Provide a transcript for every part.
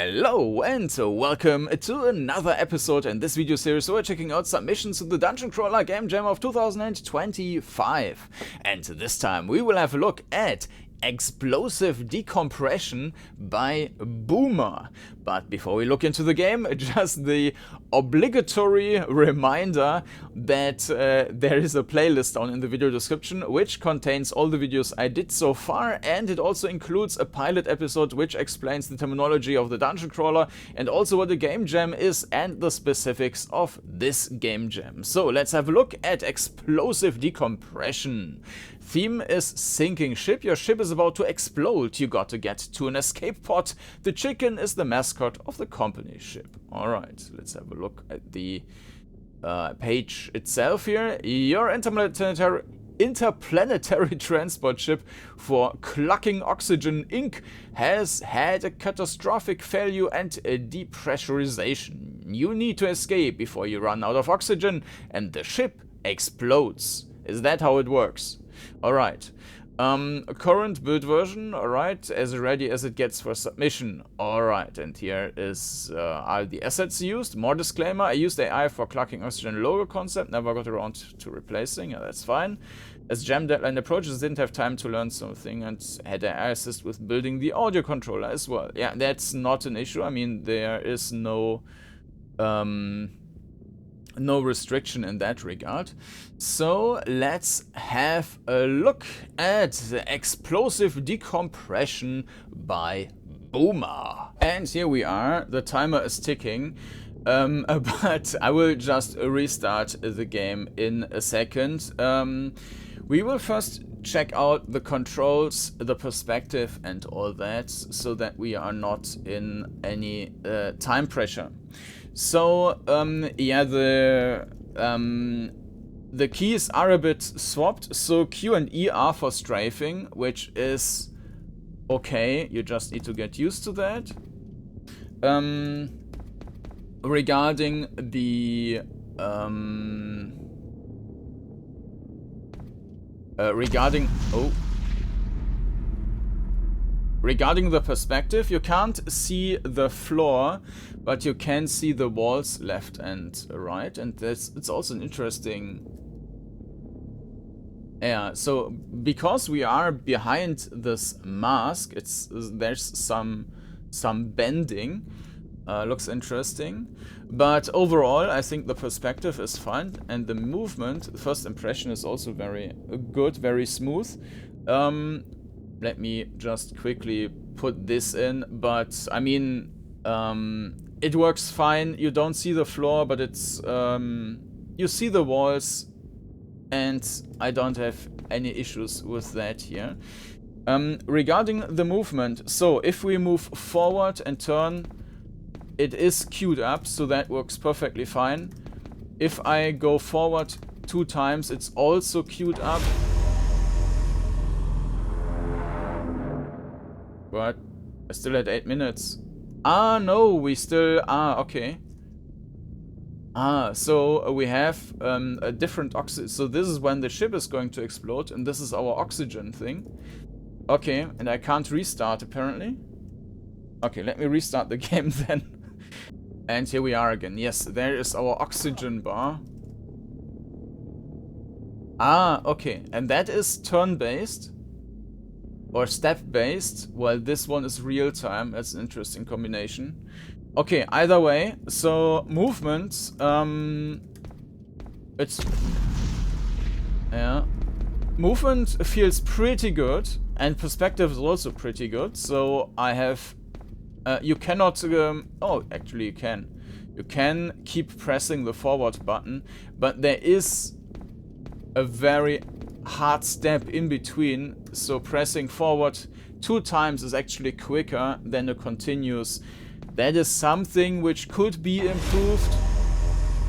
Hello and welcome to another episode in this video series where we're checking out submissions to the Dungeoncrawler Game Jam of 2025. And this time we will have a look at Eggsplosive Decompression by Booma. But before we look into the game, just the obligatory reminder that there is a playlist down in the video description which contains all the videos I did so far, and it also includes a pilot episode which explains the terminology of the Dungeon Crawler and also what a game jam is and the specifics of this game jam. So let's have a look at Eggsplosive Decompression. Theme is sinking ship. Your ship is about to explode. You got to get to an escape pod. The chicken is the mascot of the company ship. Alright, let's have a look at the page itself here. Your interplanetary transport ship for Clucking Oxygen Inc. has had a catastrophic failure and a depressurization. You need to escape before you run out of oxygen and the ship explodes. Is that how it works? Alright. Current build version, alright, as ready as it gets for submission. Alright, and here are the assets used. More disclaimer, I used AI for Clucking Oxygen logo concept, never got around to replacing, that's fine. As jam deadline approaches, didn't have time to learn something and had AI assist with building the audio controller as well. Yeah, that's not an issue. I mean, there is no restriction in that regard. So let's have a look at the Eggsplosive Decompression by Booma. And here we are, the timer is ticking, but I will just restart the game in a second. We will first check out the controls, the perspective and all that, so that we are not in any time pressure. So, yeah, the keys are a bit swapped. So Q and E are for strafing, which is okay. You just need to get used to that. Regarding the regarding the perspective, you can't see the floor, but you can see the walls left and right, and it's also an interesting. Yeah, so because we are behind this mask, there's some bending. Looks interesting, but overall I think the perspective is fine, and the movement, the first impression, is also very good, very smooth. Let me just quickly put this in, but I mean, it works fine. You don't see the floor, but it's you see the walls, and I don't have any issues with that here. Regarding the movement, so if we move forward and turn, it is queued up, so that works perfectly fine. If I go forward 2 times, it's also queued up. But I still had 8 minutes. Ah, no, we still... Ah, okay. Ah, so we have a different oxygen. So this is when the ship is going to explode, and this is our oxygen thing. Okay, and I can't restart, apparently. Okay, let me restart the game then. And here we are again. Yes, there is our oxygen bar. Ah, okay. And that is turn-based. Or step-based, while this one is real-time. That's an interesting combination. Okay, either way, so movement, yeah. Movement feels pretty good, and perspective is also pretty good, so I have, you cannot, oh, actually you can. You can keep pressing the forward button, but there is a very hard step in between, so pressing forward 2 times is actually quicker than a continuous. That is something which could be improved,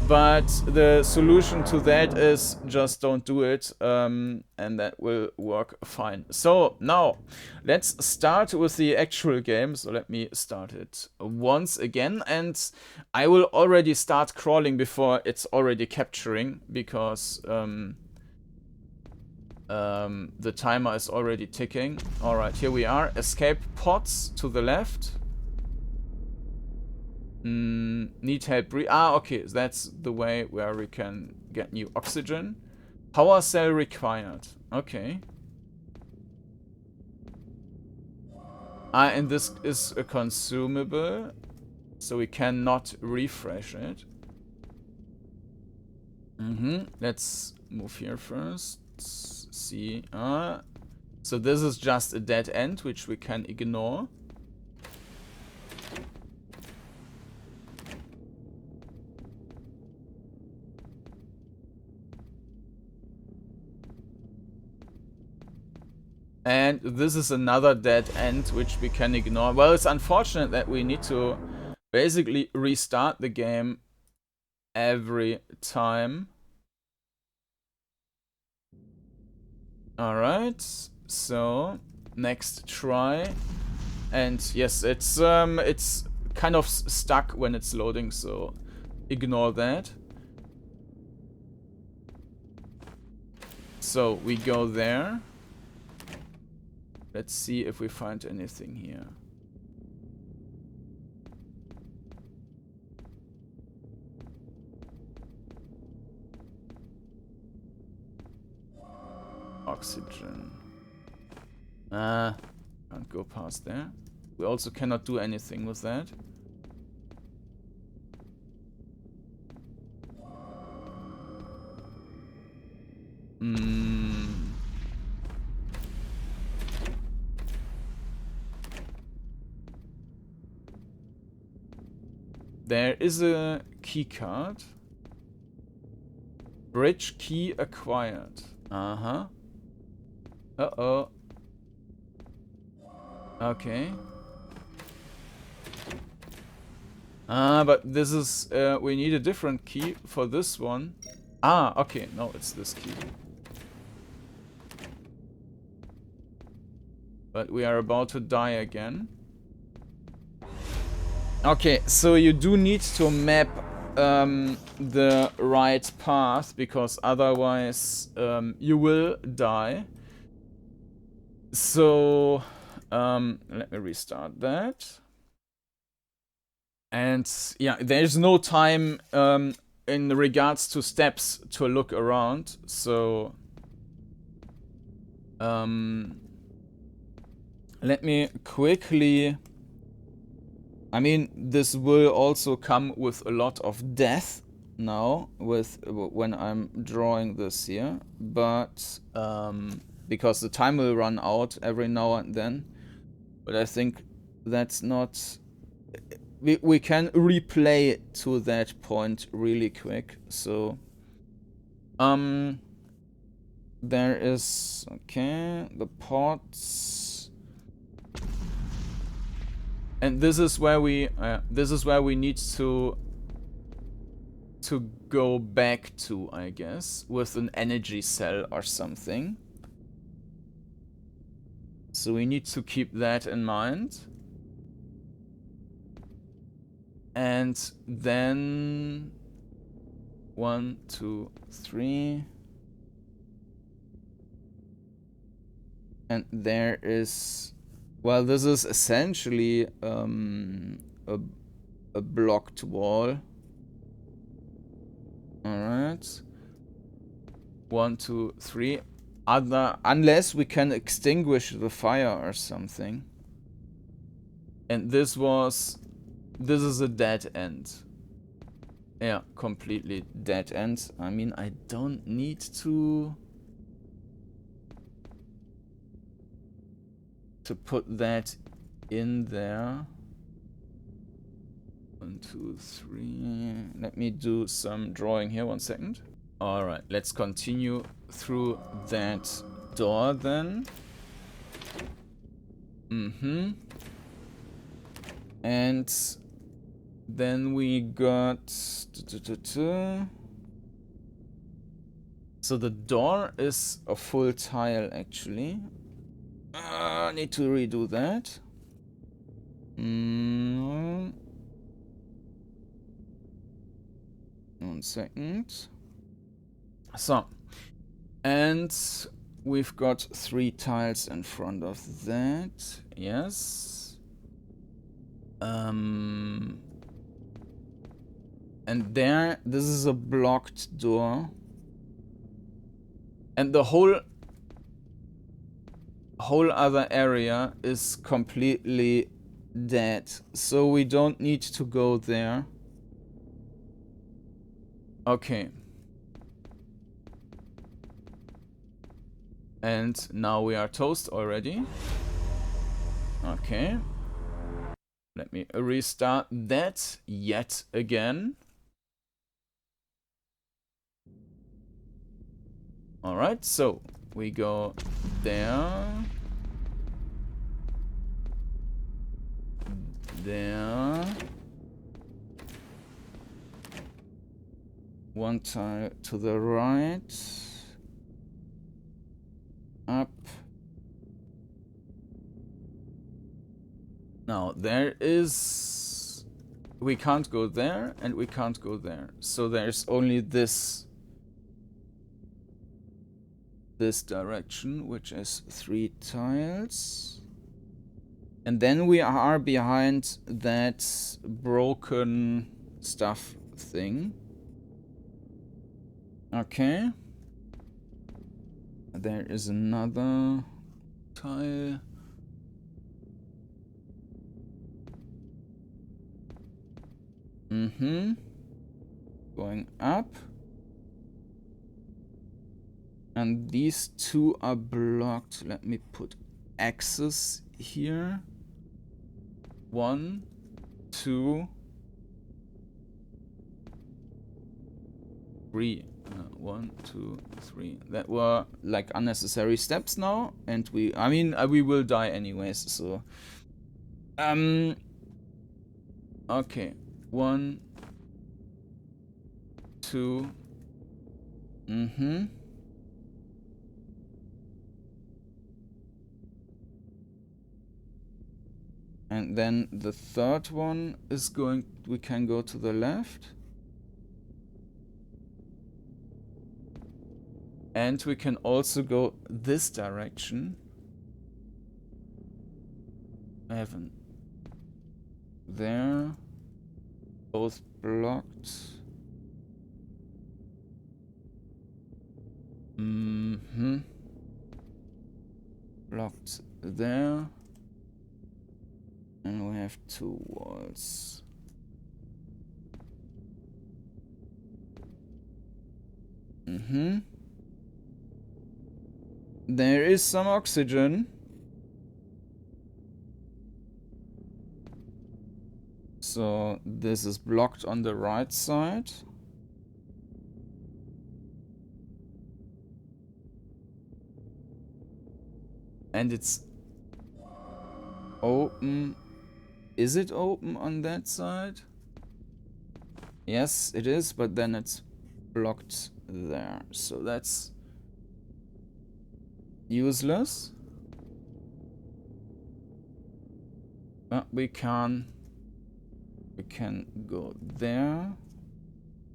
but the solution to that is just don't do it, and that will work fine. So now let's start with the actual game. So let me start it once again, and I will already start crawling before it's already capturing, because the timer is already ticking. Alright, here we are. Escape pods to the left. Need help breathe. Ah, okay, that's the way where we can get new oxygen. Power cell required. Okay. Ah, and this is a consumable, so we cannot refresh it. Let's move here first. See. So this is just a dead end, which we can ignore. And this is another dead end, which we can ignore. Well, it's unfortunate that we need to basically restart the game every time. Alright, so next try. And yes, it's kind of stuck when it's loading, so ignore that. So we go there. Let's see if we find anything here. Oxygen. Can't go past there. We also cannot do anything with that. There is a key card. Bridge key acquired. Uh-huh. Uh-oh. Okay. But this is... we need a different key for this one. Ah, okay. No, it's this key. But we are about to die again. Okay, so you do need to map the right path, because otherwise you will die. So let me restart that. And yeah, there's no time in regards to steps to look around. So let me quickly... I mean, this will also come with a lot of death now when I'm drawing this here, but because the time will run out every now and then. But I think that's not... We can replay to that point really quick. So there is, okay, the pots. And this is where we need to go back to, I guess, with an energy cell or something. So we need to keep that in mind. And then 1, 2, 3. And there is... Well, this is essentially a blocked wall. Alright. 1, 2, 3. Unless we can extinguish the fire or something. And this is a dead end. Yeah, completely dead end. I mean, I don't need to put that in there. 1, 2, 3. Let me do some drawing here, 1 second. Alright, let's continue through that door then. And then we got... So the door is a full tile actually. I need to redo that. 1 second. So, and we've got 3 tiles in front of that. Yes. And there, this is a blocked door. And the whole other area is completely dead. So we don't need to go there. Okay. And now we are toast already. Okay. Let me restart that yet again. Alright, so we go there. There. One tile to the right. Up. Now there is... We can't go there and we can't go there. So there's only this direction, which is 3 tiles. And then we are behind that broken stuff thing. Okay. There is another tile. Going up. And these two are blocked. Let me put X's here. 1, 2, 3. 1, 2, 3. That were like unnecessary steps now, and we will die anyways. So, okay, 1, 2. And then the third one is going, we can go to the left. And we can also go this direction. I haven't. There. Both blocked. Blocked there. And we have 2 walls. There is some oxygen. So this is blocked on the right side. And it's open. Is it open on that side? Yes, it is, but then it's blocked there. So that's useless. But we can go there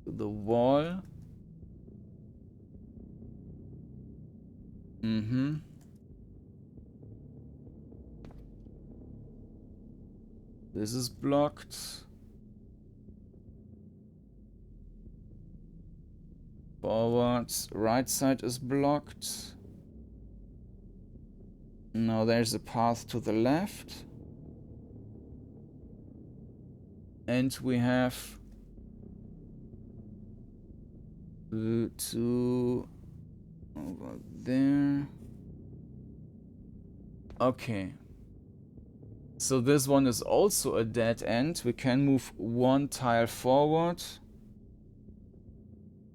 to the wall. This is blocked. Forwards, right side is blocked. Now there's a path to the left. And we have to over there. Okay. So this one is also a dead end. We can move 1 tile forward.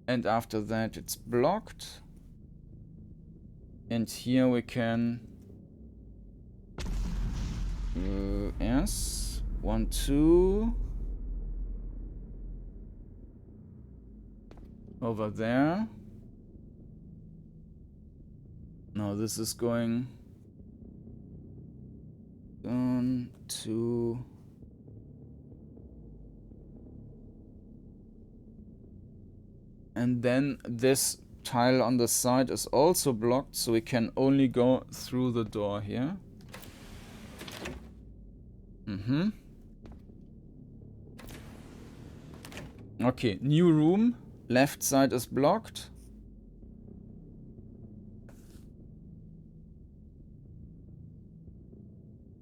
And after that it's blocked. And here we can... yes. 1, 2. Over there. Now this is going... 1, 2. And then this tile on the side is also blocked, so we can only go through the door here. Okay, new room. Left side is blocked.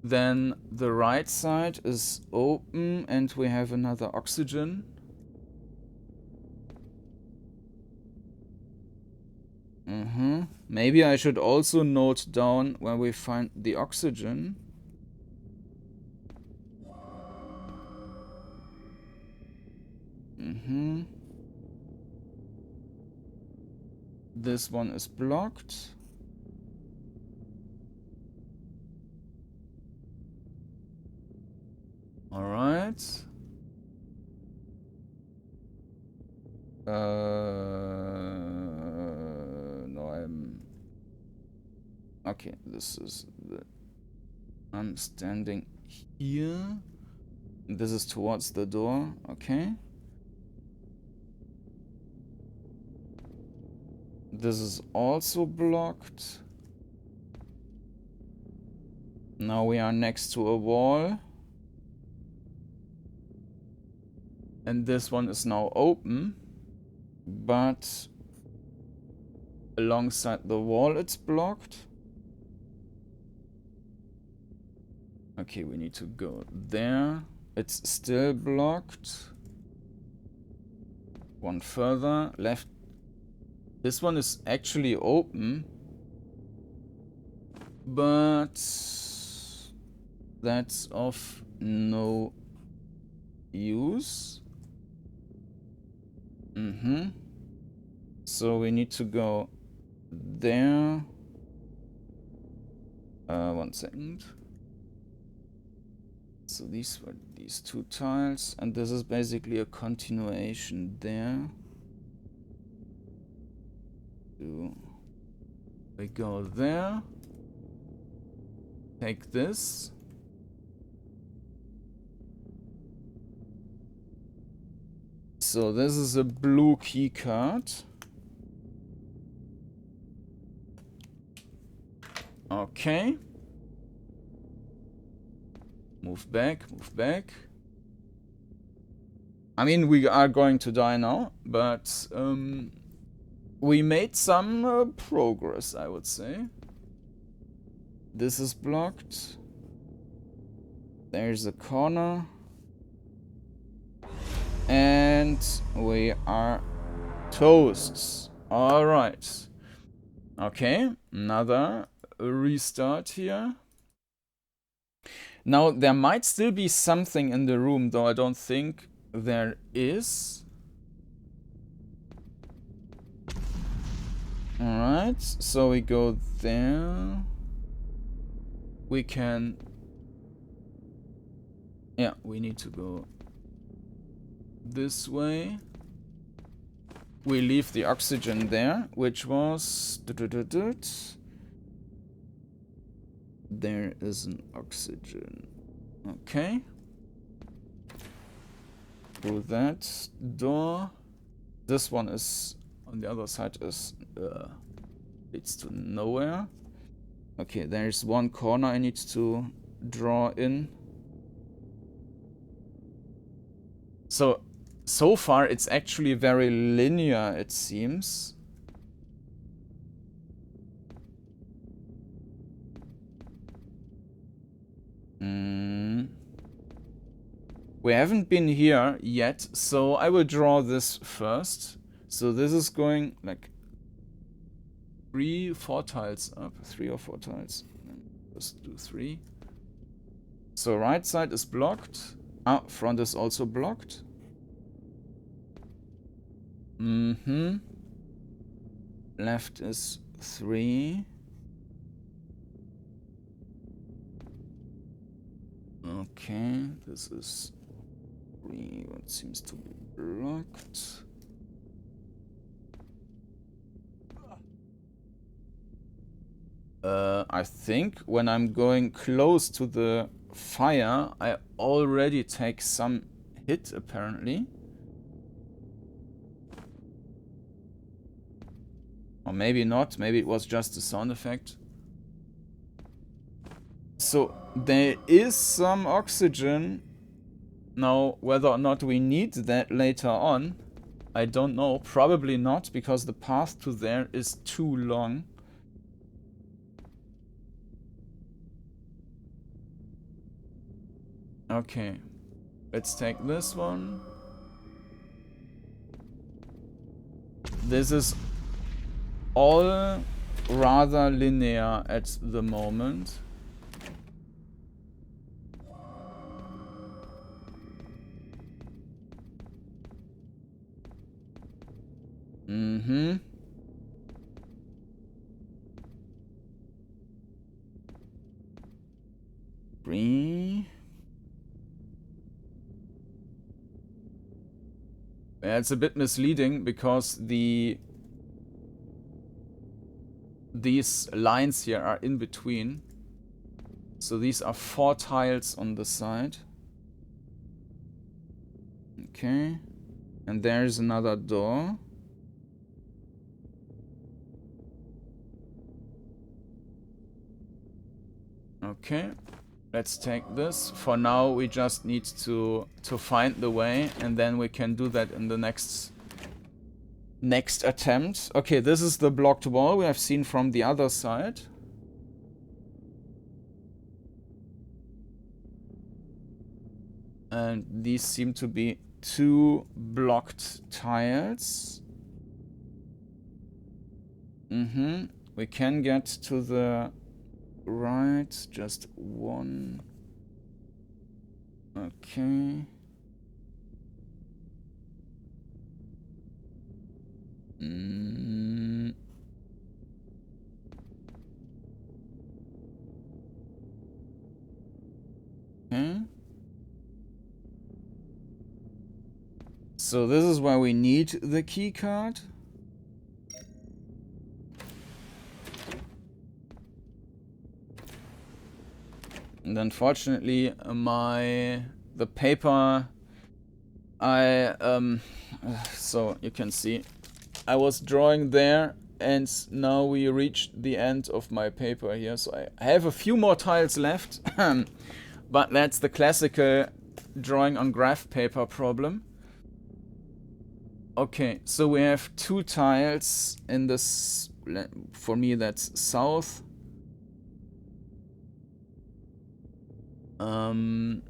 Then the right side is open and we have another oxygen. Maybe I should also note down where we find the oxygen. This one is blocked. All right. No, okay, this is I'm standing here. This is towards the door, okay. This is also blocked. Now we are next to a wall. And this one is now open. But alongside the wall it's blocked. Okay, we need to go there. It's still blocked. One further. Left. This one is actually open. But that's of no use. So we need to go there. 1 second. So these were these two tiles, and this is basically a continuation there. We go there. Take this. So this is a blue key card. Okay. Move back, move back. I mean, we are going to die now, but we made some progress, I would say. This is blocked. There's a corner. And we are toast. Alright. Okay, another restart here. Now, there might still be something in the room, though I don't think there is. Alright, so we go there. We can... Yeah, we need to go this way. We leave the oxygen there, which was... There is an oxygen. Okay. Through that door. This one is on the other side is leads to nowhere. Okay, there's one corner I need to draw in. So far it's actually very linear, it seems. We haven't been here yet, so I will draw this first. So this is going like 3 or 4 tiles up. 3 or 4 tiles. Let's do 3. So right side is blocked. Ah, front is also blocked. Left is 3. Okay, this is 3. What seems to be blocked. I think when I'm going close to the fire, I already take some hit, apparently. Or maybe not, maybe it was just a sound effect. So, there is some oxygen, Now, whether or not we need that later on, I don't know. Probably not, because the path to there is too long. Okay. Let's take this one. This is all rather linear at the moment. Mm-hmm. Three. Yeah, it's a bit misleading because these lines here are in between. So these are 4 tiles on the side. Okay. And there's another door. Okay. Let's take this. For now, we just need to find the way, and then we can do that in the next attempt. Okay, this is the blocked wall we have seen from the other side. And these seem to be 2 blocked tiles. Mm-hmm. We can get to the right, just 1. Okay. Okay. So this is where we need the key card. And unfortunately, the paper so you can see I was drawing there, and now we reached the end of my paper here. So I have a few more tiles left, but that's the classical drawing on graph paper problem. Okay, so we have 2 tiles in this. For me, that's south. 1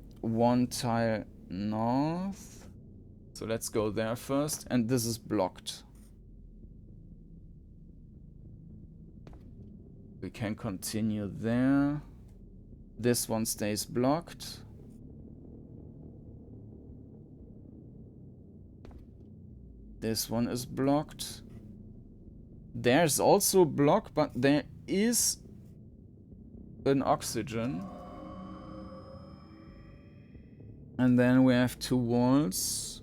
tile north. So let's go there first. And this is blocked. We can continue there. This one stays blocked. This one is blocked. There's also block, but there is an oxygen. And then we have 2 walls.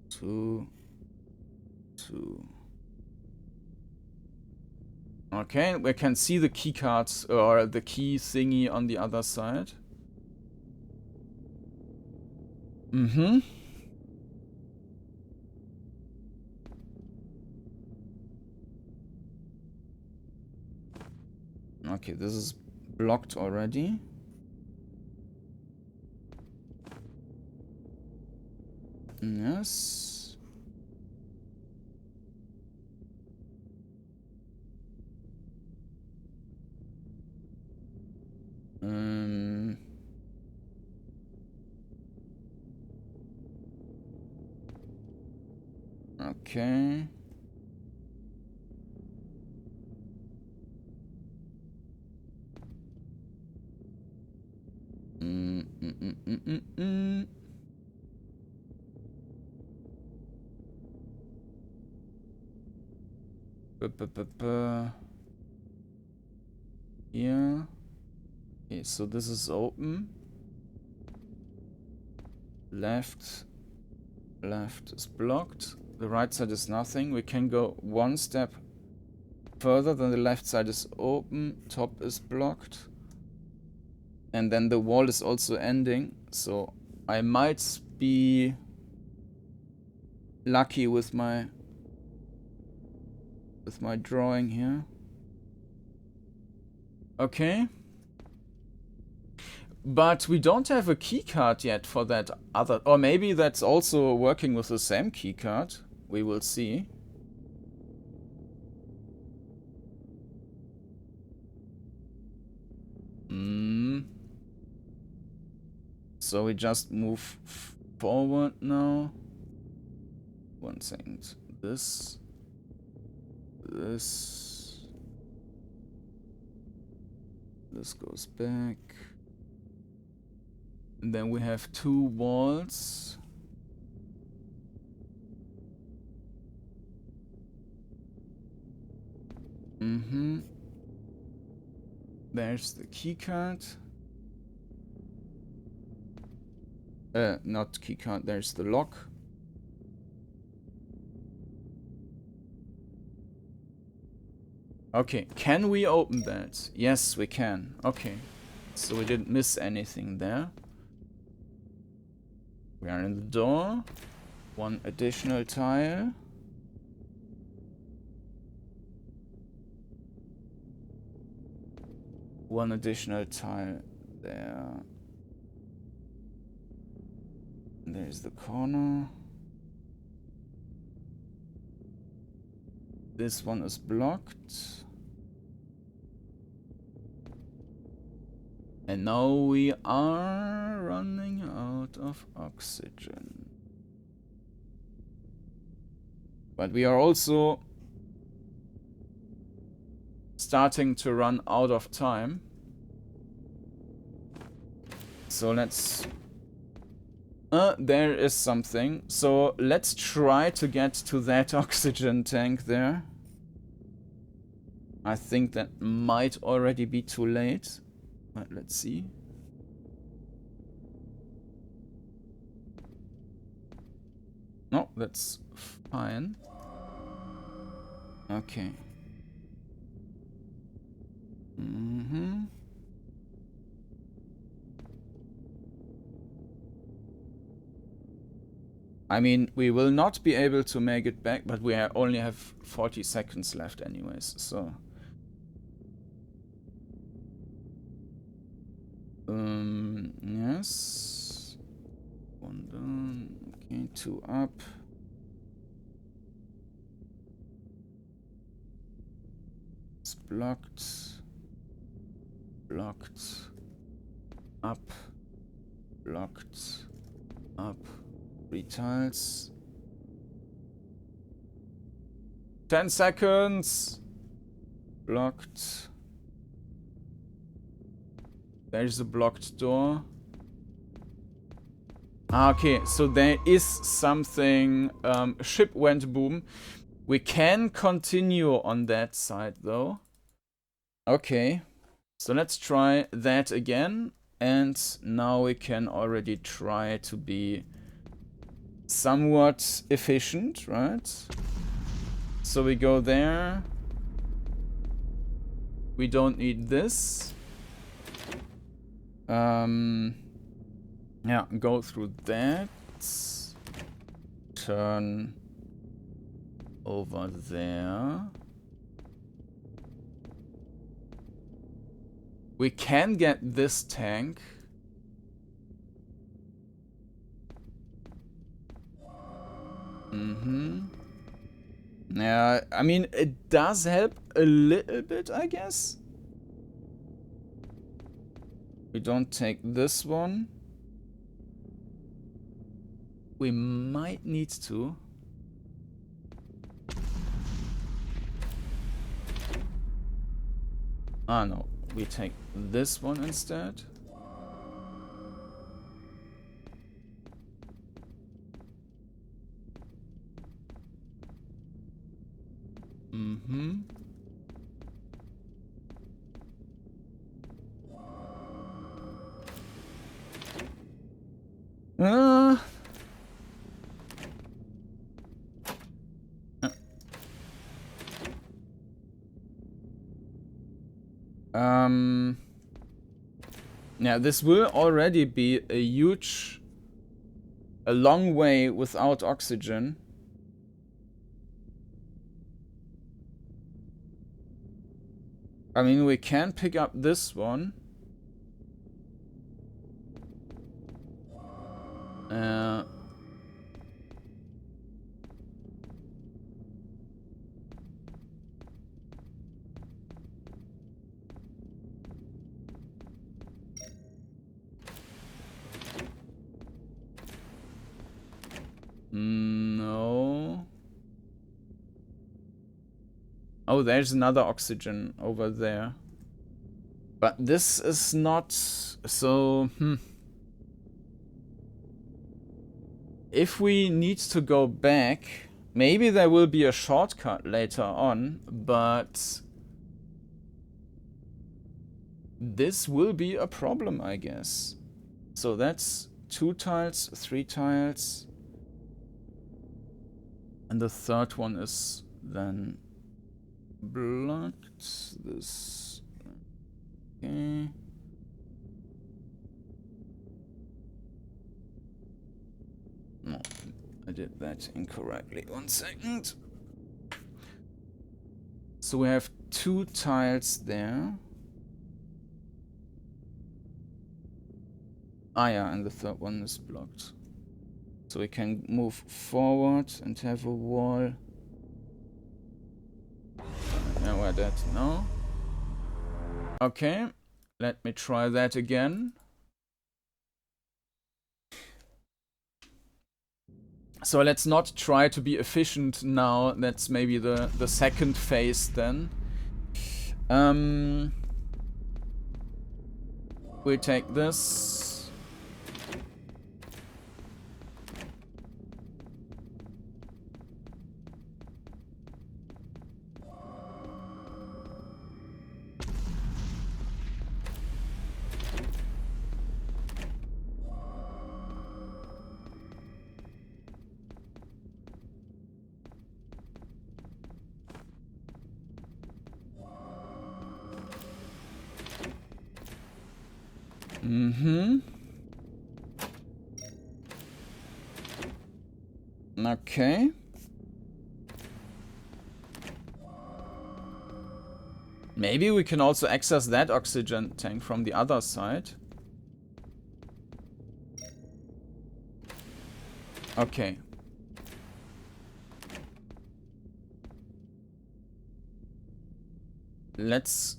2. Okay, we can see the key cards or the key thingy on the other side. Mm-hmm. Okay, this is blocked already. Yes. Okay. Yeah. Okay, so this is open. Left is blocked. The right side is nothing. We can go 1 step further, then the left side is open. Top is blocked. And then the wall is also ending. So I might be lucky with my drawing here. Okay. But we don't have a keycard yet for that other... Or maybe that's also working with the same keycard. We will see. So we just move forward now. 1 second. This. This goes back. And then we have 2 walls. There's the keycard. Not keycard, there's the lock. Okay, can we open that? Yes, we can. Okay, so we didn't miss anything there. We are in the door. 1 additional tile. One additional tile there. There's the corner. This one is blocked. And now we are running out of oxygen. But we are also starting to run out of time. So let's... there is something. So let's try to get to that oxygen tank there. I think that might already be too late. But let's see. No, that's fine. Okay. I mean, we will not be able to make it back, but we only have 40 seconds left anyways, so... yes. 1 down. Okay, 2 up. It's blocked. Blocked. Up. Blocked. Up. 3 tiles. 10 seconds. Blocked. There's a blocked door. Okay, so there is something. Ship went boom. We can continue on that side though. Okay, so let's try that again. And now we can already try to be somewhat efficient, right? So we go there. We don't need this. Yeah, go through that. Turn over there. We can get this tank. Yeah, I mean, it does help a little bit, I guess. We don't take this one. We might need to. Ah, no. We take this one instead. Yeah, this will already be a long way without oxygen. I mean, we can pick up this one. No. Oh, there's another oxygen over there. But this is not so... If we need to go back, maybe there will be a shortcut later on, but this will be a problem, I guess. So that's 2 tiles, 3 tiles. And the third one is then blocked. This... Okay. No, I did that incorrectly. 1 second. So we have 2 tiles there. Ah yeah, and the third one is blocked. So we can move forward and have a wall. Now we're dead. No. Okay, let me try that again. So let's not try to be efficient now. That's maybe the second phase then. We take this. Okay. Maybe we can also access that oxygen tank from the other side. Okay. Let's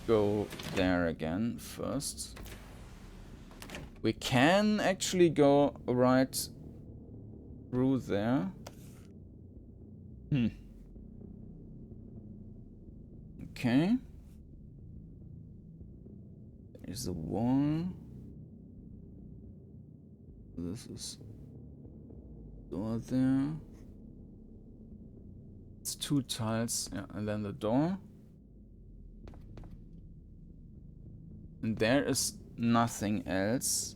go there again first. We can actually go right through there. Okay. There's a wall. This is door there. It's 2 tiles, yeah, and then the door. And there is nothing else.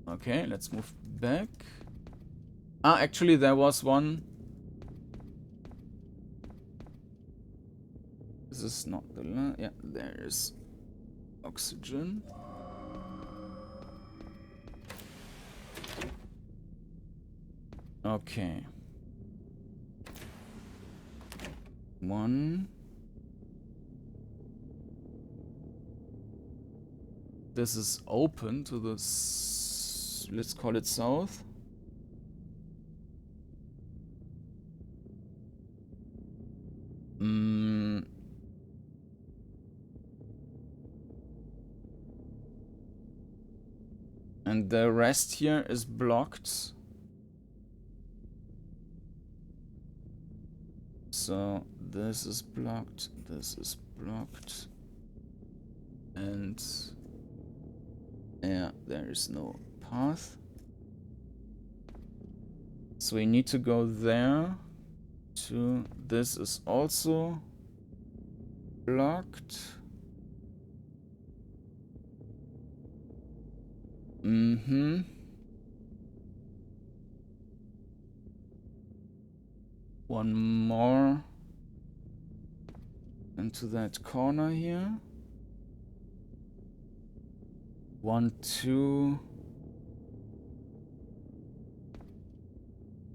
Okay, let's move back. Ah, actually there was one. This is not the last. Yeah, there's oxygen. Okay. 1. This is open to the, let's call it south. And the rest here is blocked. So this is blocked, this is blocked. And yeah, there is no path. So we need to go there. To this is also blocked. One more into that corner here. 1, 2.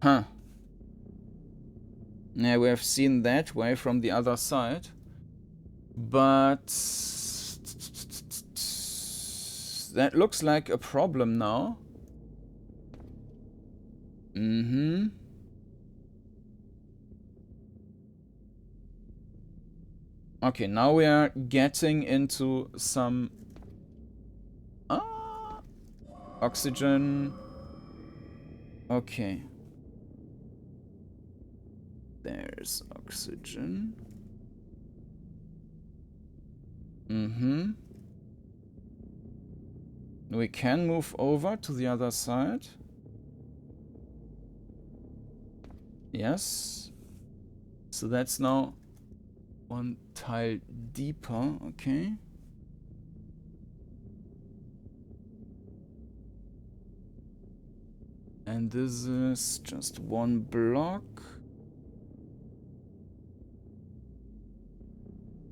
Huh. Yeah, we have seen that way from the other side. But that looks like a problem now. Mm-hmm. Okay, now we are getting into some oxygen. Okay. There's oxygen. Mm-hmm. We can move over to the other side. Yes. So that's now one tile deeper. Okay. And this is just one block.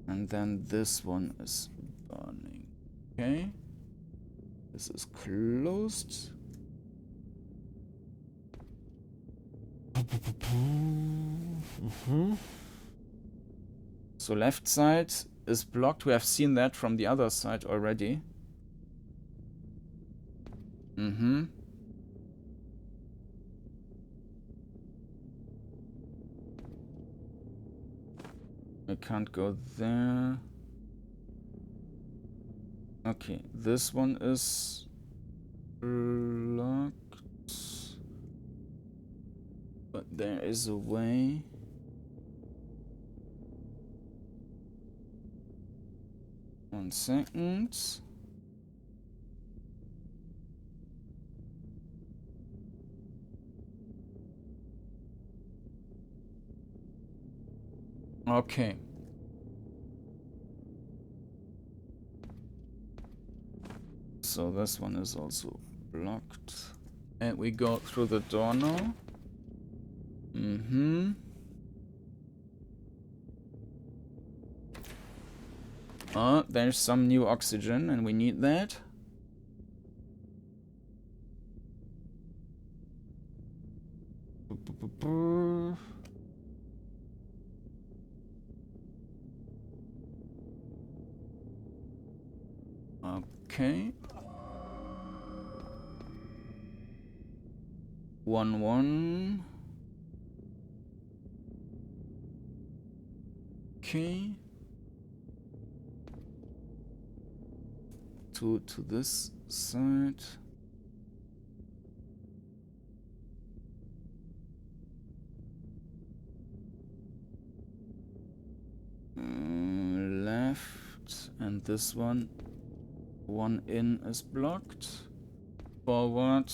And then this one is burning. Okay. This is closed. So left side is blocked. We have seen that from the other side already. Mm-hmm. I can't go there. Okay, this one is blocked. But there is a way. One second. Okay. So this one is also blocked. And we go through the door now. Mm-hmm. Oh, there's some new oxygen and we need that. Okay. 1-1. Okay. 2 to this side. Left, and this one. One in is blocked. Forward.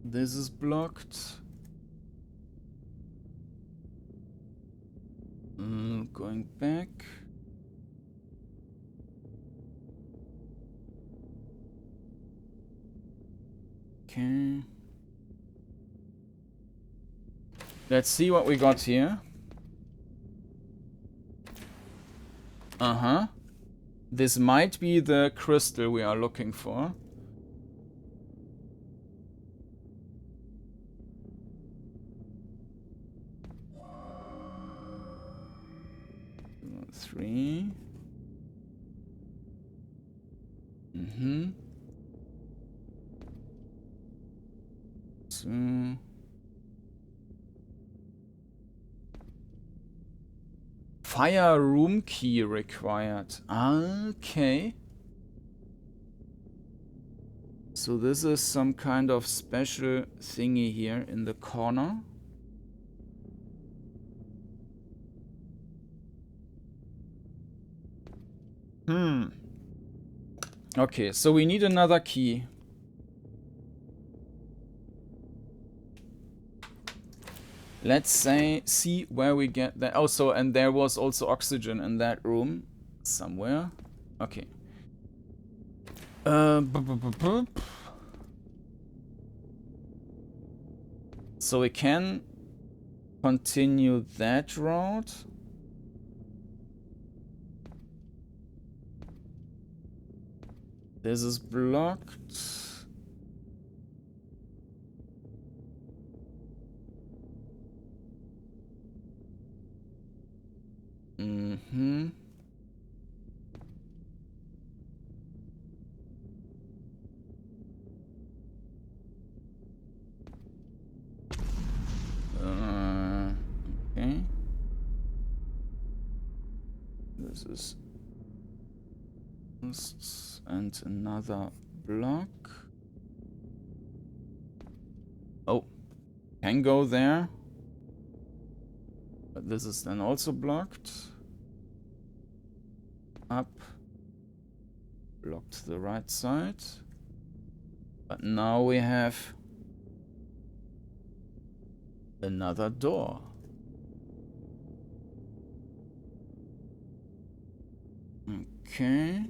This is blocked. Going back. Okay. Let's see what we got here. Uh-huh. This might be the crystal we are looking for. Three. Mm-hmm. 2. Fire room key required. Okay. So this is some kind of special thingy here in the corner. Okay, so we need another key. Let's see where we get that. Oh, so, and there was also oxygen in that room somewhere. Okay. So we can continue that route. This is blocked. Mm-hmm. Okay. This is this and another block. Oh, can go there. But this is then also blocked. Up. Blocked the right side. But now we have another door. Okay.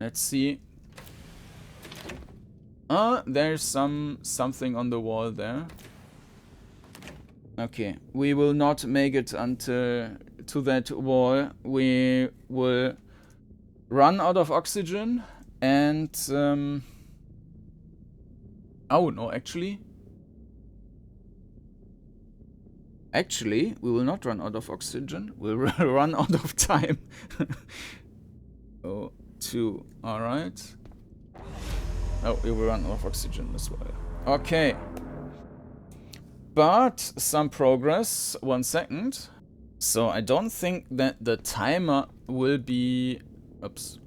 Let's see. There's something on the wall there. Okay, we will not make it until to that wall. We will run out of oxygen and oh no, actually we will not run out of oxygen. We'll run out of time. Oh, 2. All right. Oh, we will run out of oxygen as well. Okay. But some progress. 1 second. So I don't think that the timer will be... Oops.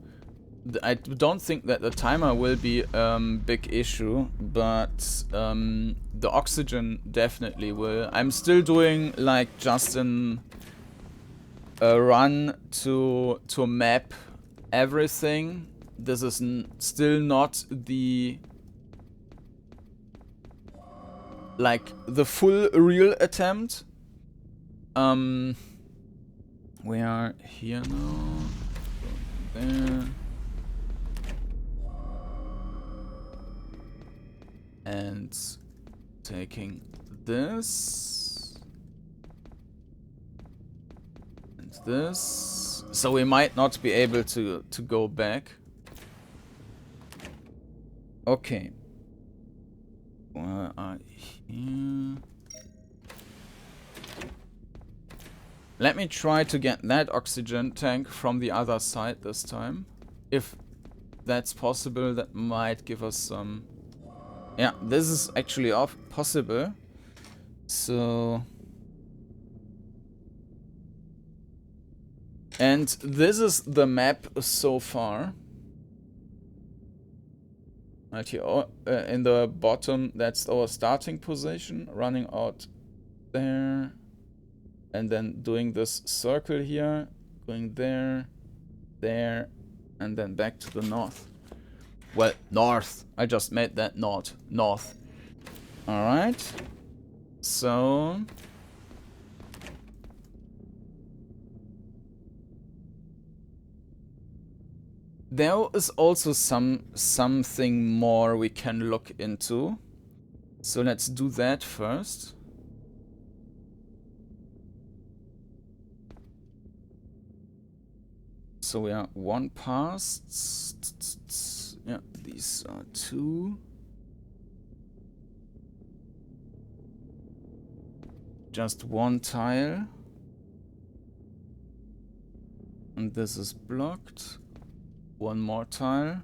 I don't think that the timer will be a big issue, but the oxygen definitely will. I'm still doing like just a run to map everything. This is still not the like the full real attempt. We are here now. There. And taking this and this, so we might not be able to go back. Okay, where are here? Let me try to get that oxygen tank from the other side this time, if that's possible. That might give us some. Yeah, this is actually possible. So... And this is the map so far. Right here, in the bottom, that's our starting position. Running out there. And then doing this circle here. Going there, there, and then back to the north. Well, north. I just made that north. Alright. So... There is also something more we can look into. So let's do that first. So we are 1 past. Yeah, these are 2. Just 1 tile. And this is blocked. 1 more tile.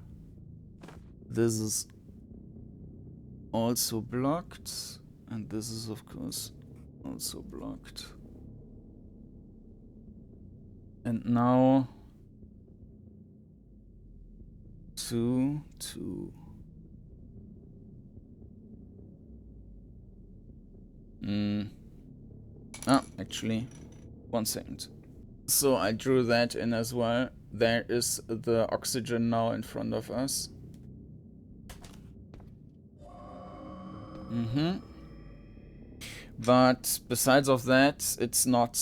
This is also blocked. And this is, of course, also blocked. And now... 2, 2. Actually, 1 second. So I drew that in as well. There is the oxygen now in front of us. But besides of that, it's not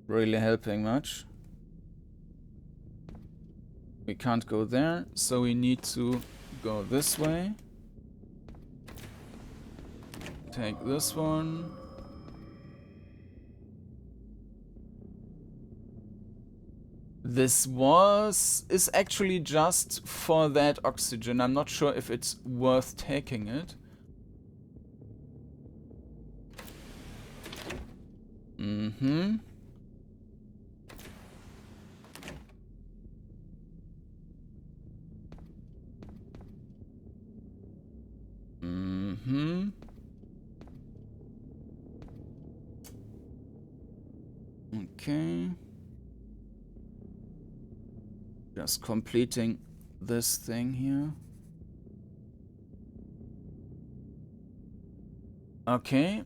really helping much. We can't go there, so we need to go this way. Take this one. This is actually just for that oxygen. I'm not sure if it's worth taking it. Mm-hmm. Mm-hmm. Okay. Just completing this thing here. Okay.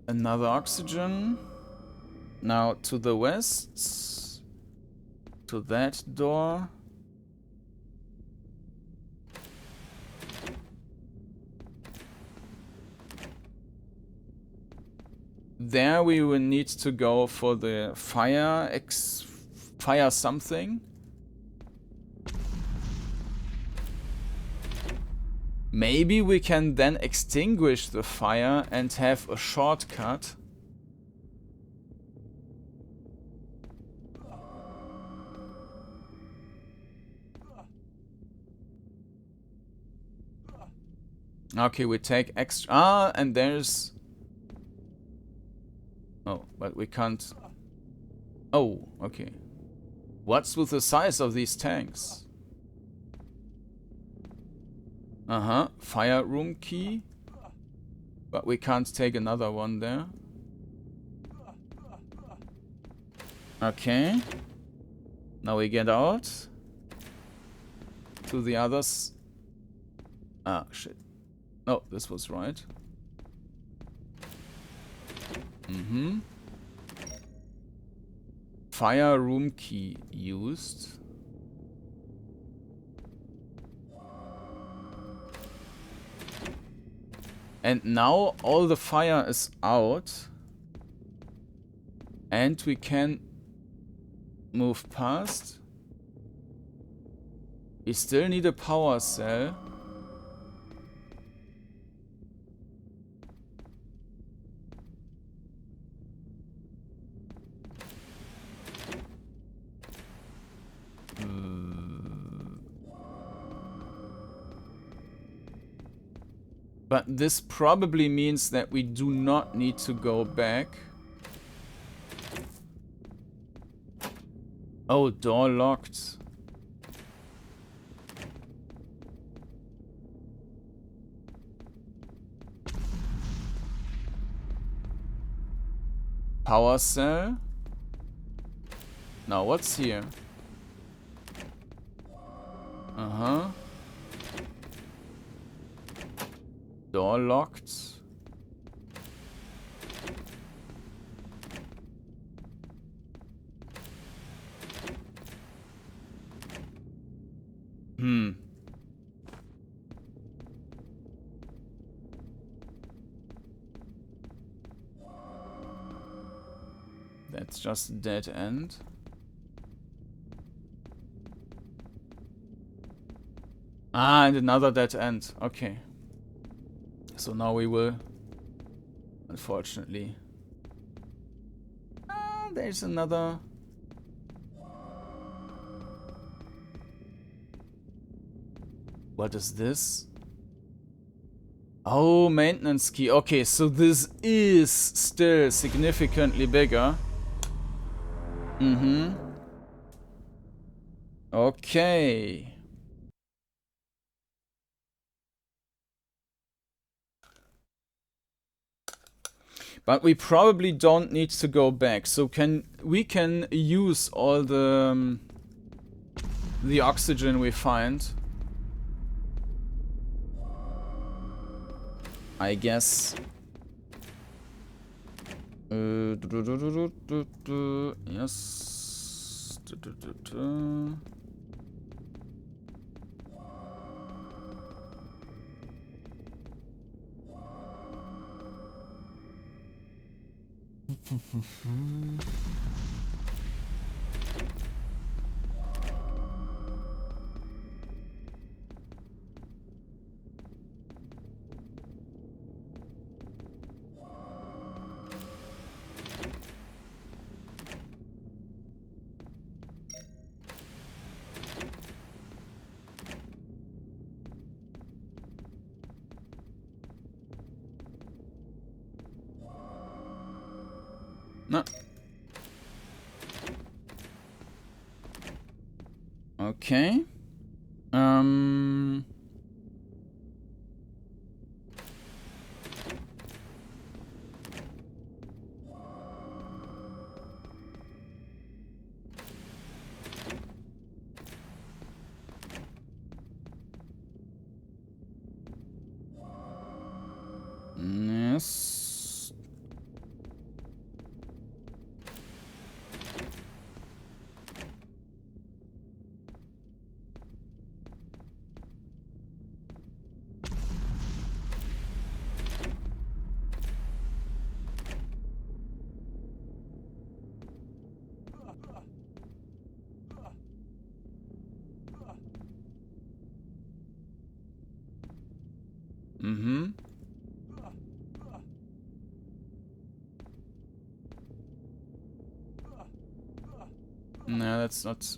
Another oxygen. Now to the west. To that door. There we will need to go for the fire something. Maybe we can then extinguish the fire and have a shortcut. Okay, we take extra. Ah, and there's... Oh, but we can't... Oh, okay. What's with the size of these tanks? Uh-huh. Fire room key. But we can't take another one there. Okay. Now we get out. To the others. Ah, shit. Oh, this was right. Mm-hmm. Fire room key used. And now all the fire is out. And we can move past. We still need a power cell. But this probably means that we do not need to go back. Oh, door locked. Power cell. Now what's here? Uh-huh. Door locked. That's just a dead end. Ah, and another dead end. Okay. So now we will... Unfortunately. Ah, there's another... What is this? Oh, maintenance key. Okay, so this is still significantly bigger. Mm-hmm. Okay. But we probably don't need to go back. So we can use all the oxygen we find. I guess. Yes. No. Okay. Yes. Mm-hmm. No, that's not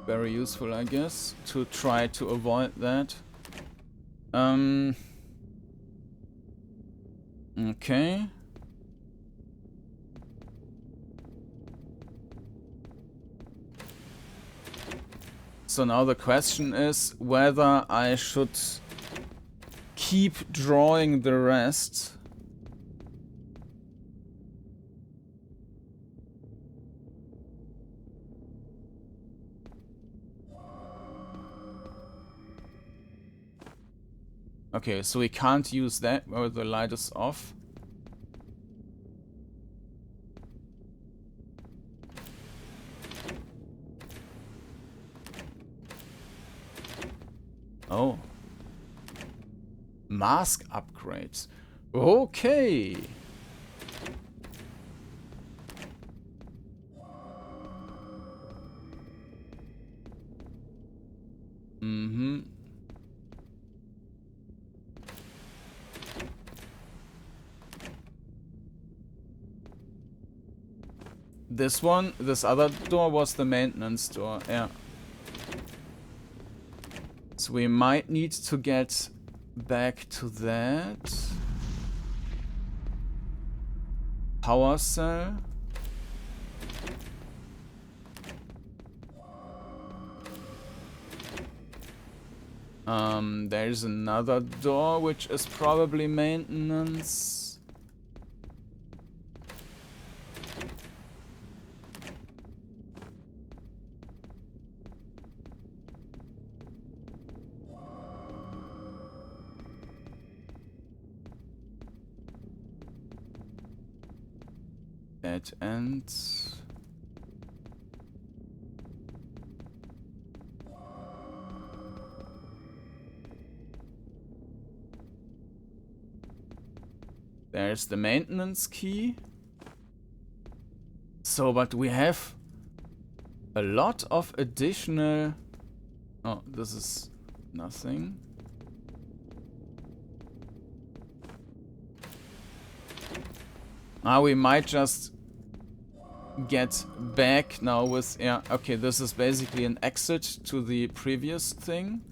very useful, I guess, to try to avoid that. Okay. So now the question is whether I should keep drawing the rest. Okay, so we can't use that where the light is off. Oh. Mask upgrades. Okay. Mm-hmm. This other door was the maintenance door, yeah. So we might need to get back to that. Power cell. There's another door which is probably maintenance. Dead end. There's the maintenance key. So, but we have a lot of additional... Oh, this is nothing. We might just get back now with... Yeah, okay, this is basically an exit to the previous thing.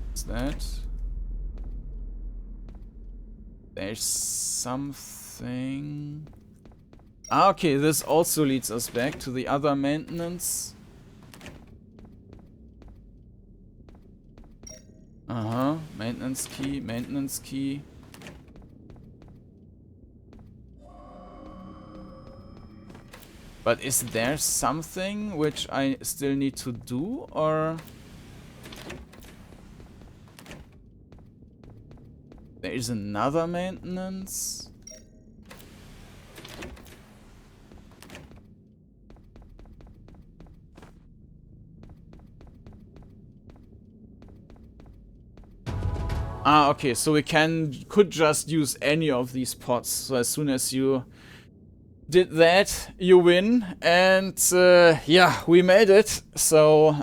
What's that? There's something... okay, this also leads us back to the other maintenance. Maintenance key, maintenance key. But is there something which I still need to do, or... There is another maintenance? Okay, so we could just use any of these pots. So as soon as you did that, you win. And yeah, we made it. So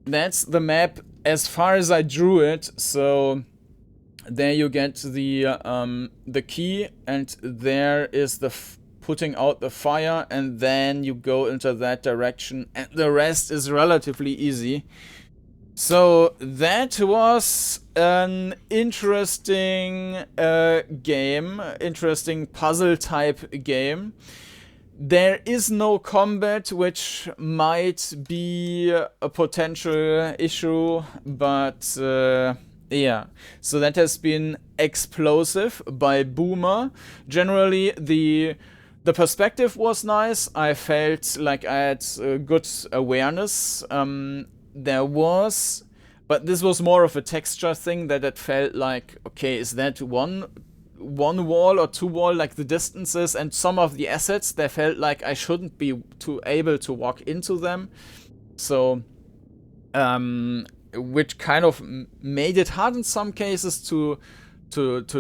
that's the map as far as I drew it. So there you get the key, and there is the putting out the fire, and then you go into that direction, and the rest is relatively easy. So that was an interesting game, interesting puzzle type game. There is no combat, which might be a potential issue, but yeah. So that has been Eggsplosive by Booma. Generally, the perspective was nice. I felt like I had good awareness. There was, but this was more of a texture thing that it felt like, okay, is that one wall or two wall, like the distances, and some of the assets, they felt like I shouldn't be able to walk into them. So, which kind of made it hard in some cases to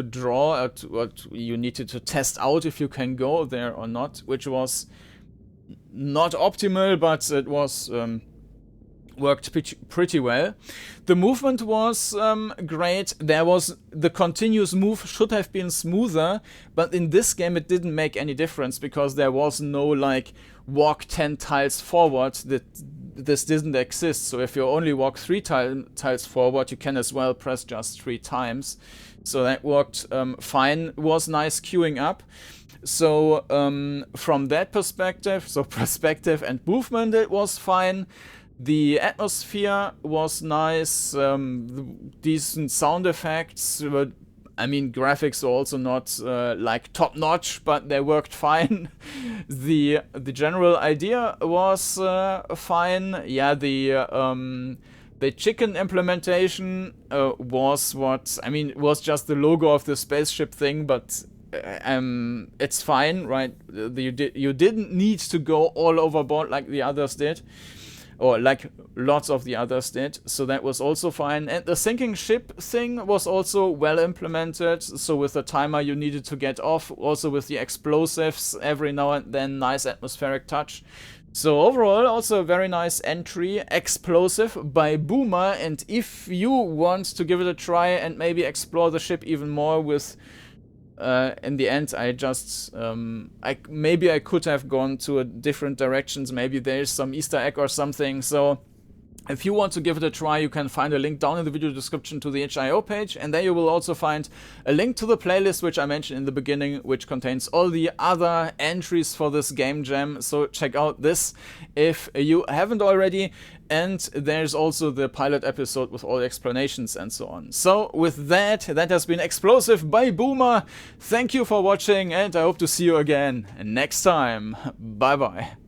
draw, or you needed to test out if you can go there or not, which was not optimal, but it was worked pretty well. The movement was great. There was the continuous move should have been smoother, but in this game it didn't make any difference because there was no like walk 10 tiles forward. That this didn't exist. So if you only walk 3 tiles forward, you can as well press just 3 times. So that worked fine. It was nice queuing up. So from that perspective, so perspective and movement, it was fine. The atmosphere was nice, decent sound effects. I mean, graphics are also not like top notch, but they worked fine. The general idea was fine. Yeah, the chicken implementation was it was just the logo of the spaceship thing, but it's fine, right? You didn't need to go all overboard like the others did. Or like lots of the others did, so that was also fine. And the sinking ship thing was also well implemented, so with the timer you needed to get off, also with the explosives every now and then, nice atmospheric touch. So overall, also a very nice entry, Eggsplosive by Booma, and if you want to give it a try and maybe explore the ship even more with in the end, I just, maybe I could have gone to different directions. Maybe there's some Easter egg or something. So if you want to give it a try, you can find a link down in the video description to the itch.io page. And there you will also find a link to the playlist, which I mentioned in the beginning, which contains all the other entries for this game jam. So check out this if you haven't already. And there's also the pilot episode with all the explanations and so on. So with that has been Eggsplosive by Booma. Thank you for watching, and I hope to see you again next time. Bye bye.